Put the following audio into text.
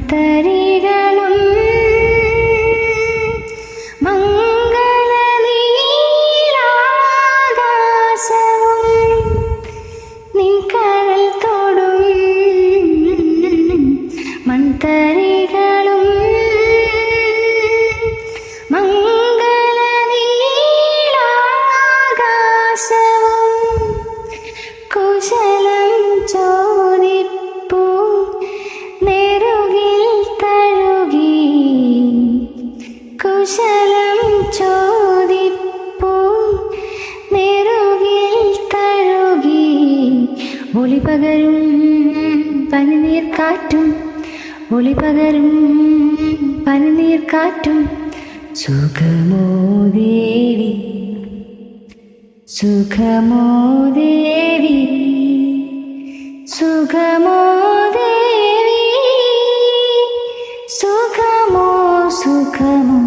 മൺതരികളും മംഗളനീലാകാശവും നിൻകരൾ തൊടും മൺതരികളും മംഗളനീലാകാശവും കുശലം ചോദിപ്പൂ നെറുകിൽ തഴുകി കുശലം ചോദിപ്പൂ നെറുകിൽ തഴുകി ഒളി പകരും പനിനീർ കാറ്റും ഒളി പകരും പനിനീർ കാറ്റും സുഖമോ ദേവി സുഖമോ ദേവി സുഖമോ ദേവി സുഖമോ സുഖമോ